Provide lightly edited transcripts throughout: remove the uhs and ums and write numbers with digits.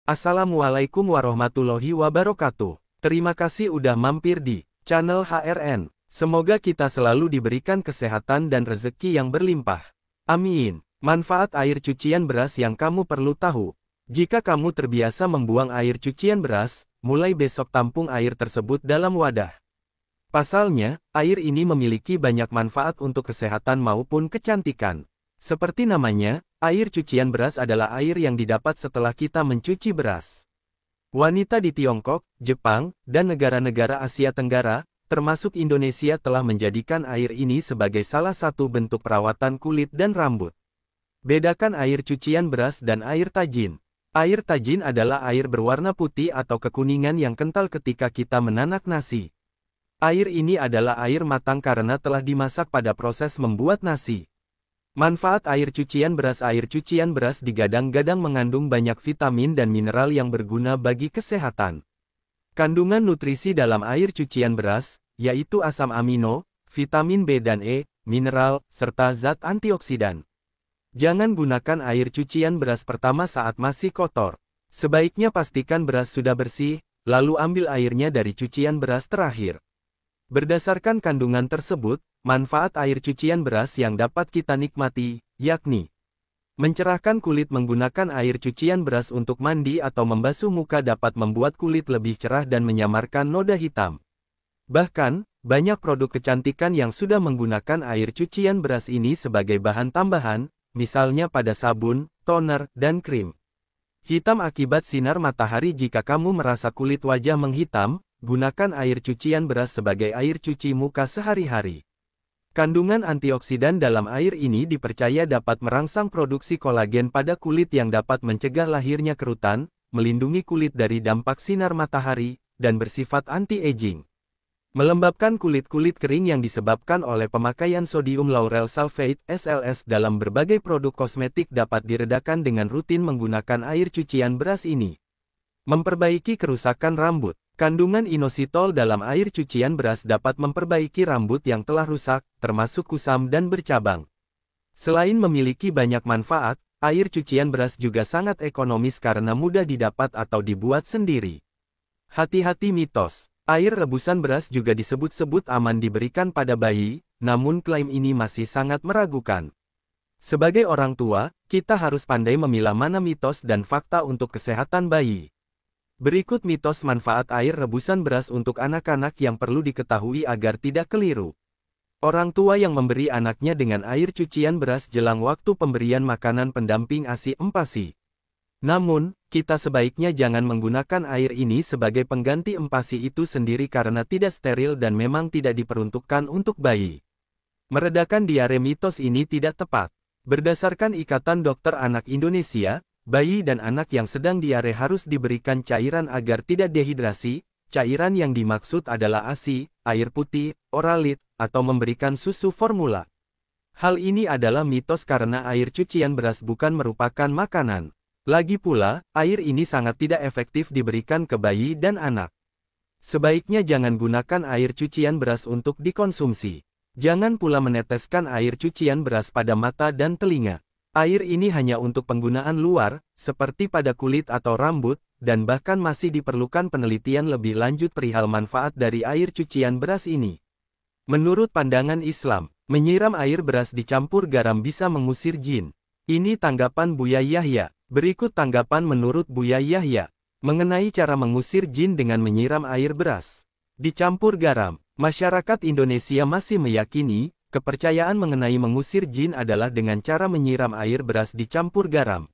Assalamualaikum warahmatullahi wabarakatuh. Terima kasih udah mampir di channel HRN. Semoga kita selalu diberikan kesehatan dan rezeki yang berlimpah. Amin. Manfaat air cucian beras yang kamu perlu tahu. Jika kamu terbiasa membuang air cucian beras, mulai besok tampung air tersebut dalam wadah. Pasalnya, air ini memiliki banyak manfaat untuk kesehatan maupun kecantikan. Seperti namanya, air cucian beras adalah air yang didapat setelah kita mencuci beras. Wanita di Tiongkok, Jepang, dan negara-negara Asia Tenggara, termasuk Indonesia telah menjadikan air ini sebagai salah satu bentuk perawatan kulit dan rambut. Bedakan air cucian beras dan air tajin. Air tajin adalah air berwarna putih atau kekuningan yang kental ketika kita menanak nasi. Air ini adalah air matang karena telah dimasak pada proses membuat nasi. Manfaat air cucian beras. Air cucian beras digadang-gadang mengandung banyak vitamin dan mineral yang berguna bagi kesehatan. Kandungan nutrisi dalam air cucian beras, yaitu asam amino, vitamin B dan E, mineral, serta zat antioksidan. Jangan gunakan air cucian beras pertama saat masih kotor. Sebaiknya pastikan beras sudah bersih, lalu ambil airnya dari cucian beras terakhir. Berdasarkan kandungan tersebut, manfaat air cucian beras yang dapat kita nikmati, yakni mencerahkan kulit. Menggunakan air cucian beras untuk mandi atau membasuh muka dapat membuat kulit lebih cerah dan menyamarkan noda hitam. Bahkan, banyak produk kecantikan yang sudah menggunakan air cucian beras ini sebagai bahan tambahan, misalnya pada sabun, toner, dan krim. Hitam akibat sinar matahari. Jika kamu merasa kulit wajah menghitam, gunakan air cucian beras sebagai air cuci muka sehari-hari. Kandungan antioksidan dalam air ini dipercaya dapat merangsang produksi kolagen pada kulit yang dapat mencegah lahirnya kerutan, melindungi kulit dari dampak sinar matahari, dan bersifat anti-aging. Melembabkan kulit-kulit kering yang disebabkan oleh pemakaian sodium lauryl sulfate (SLS) dalam berbagai produk kosmetik dapat diredakan dengan rutin menggunakan air cucian beras ini. Memperbaiki kerusakan rambut. Kandungan inositol dalam air cucian beras dapat memperbaiki rambut yang telah rusak, termasuk kusam dan bercabang. Selain memiliki banyak manfaat, air cucian beras juga sangat ekonomis karena mudah didapat atau dibuat sendiri. Hati-hati mitos. Air rebusan beras juga disebut-sebut aman diberikan pada bayi, namun klaim ini masih sangat meragukan. Sebagai orang tua, kita harus pandai memilah mana mitos dan fakta untuk kesehatan bayi. Berikut mitos manfaat air rebusan beras untuk anak-anak yang perlu diketahui agar tidak keliru. Orang tua yang memberi anaknya dengan air cucian beras jelang waktu pemberian makanan pendamping ASI empasi. Namun, kita sebaiknya jangan menggunakan air ini sebagai pengganti empasi itu sendiri karena tidak steril dan memang tidak diperuntukkan untuk bayi. Meredakan diare. Mitos ini tidak tepat. Berdasarkan Ikatan Dokter Anak Indonesia, bayi dan anak yang sedang diare harus diberikan cairan agar tidak dehidrasi. Cairan yang dimaksud adalah ASI, air putih, oralit, atau memberikan susu formula. Hal ini adalah mitos karena air cucian beras bukan merupakan makanan. Lagi pula, air ini sangat tidak efektif diberikan ke bayi dan anak. Sebaiknya jangan gunakan air cucian beras untuk dikonsumsi. Jangan pula meneteskan air cucian beras pada mata dan telinga. Air ini hanya untuk penggunaan luar, seperti pada kulit atau rambut, dan bahkan masih diperlukan penelitian lebih lanjut perihal manfaat dari air cucian beras ini. Menurut pandangan Islam, menyiram air beras dicampur garam bisa mengusir jin. Ini tanggapan Buya Yahya. Berikut tanggapan menurut Buya Yahya mengenai cara mengusir jin dengan menyiram air beras dicampur garam. Masyarakat Indonesia masih meyakini, kepercayaan mengenai mengusir jin adalah dengan cara menyiram air beras dicampur garam.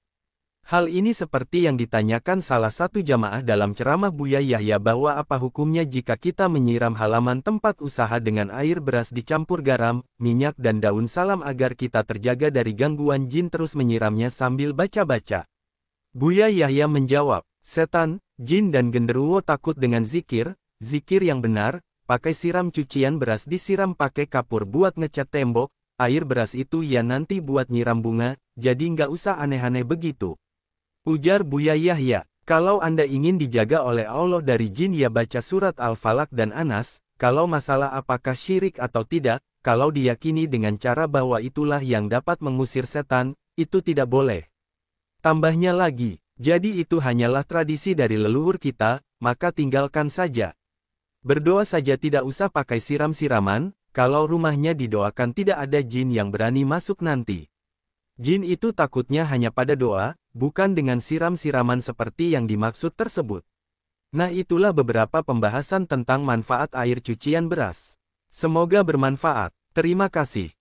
Hal ini seperti yang ditanyakan salah satu jamaah dalam ceramah Buya Yahya bahwa apa hukumnya jika kita menyiram halaman tempat usaha dengan air beras dicampur garam, minyak dan daun salam agar kita terjaga dari gangguan jin. Terus menyiramnya sambil baca-baca. Buya Yahya menjawab, setan, jin dan genderuwo takut dengan zikir. Zikir yang benar, pakai siram cucian beras disiram pakai kapur buat ngecat tembok, air beras itu ya nanti buat nyiram bunga, jadi nggak usah aneh-aneh begitu. Ujar Buya Yahya, kalau Anda ingin dijaga oleh Allah dari jin ya baca surat Al-Falaq dan Anas. Kalau masalah apakah syirik atau tidak, kalau diyakini dengan cara bahwa itulah yang dapat mengusir setan, itu tidak boleh. Tambahnya lagi, Jadi itu hanyalah tradisi dari leluhur kita, maka tinggalkan saja. Berdoa saja tidak usah pakai siram-siraman, kalau rumahnya didoakan tidak ada jin yang berani masuk nanti. Jin itu takutnya hanya pada doa, bukan dengan siram-siraman seperti yang dimaksud tersebut. Nah itulah beberapa pembahasan tentang manfaat air cucian beras. Semoga bermanfaat. Terima kasih.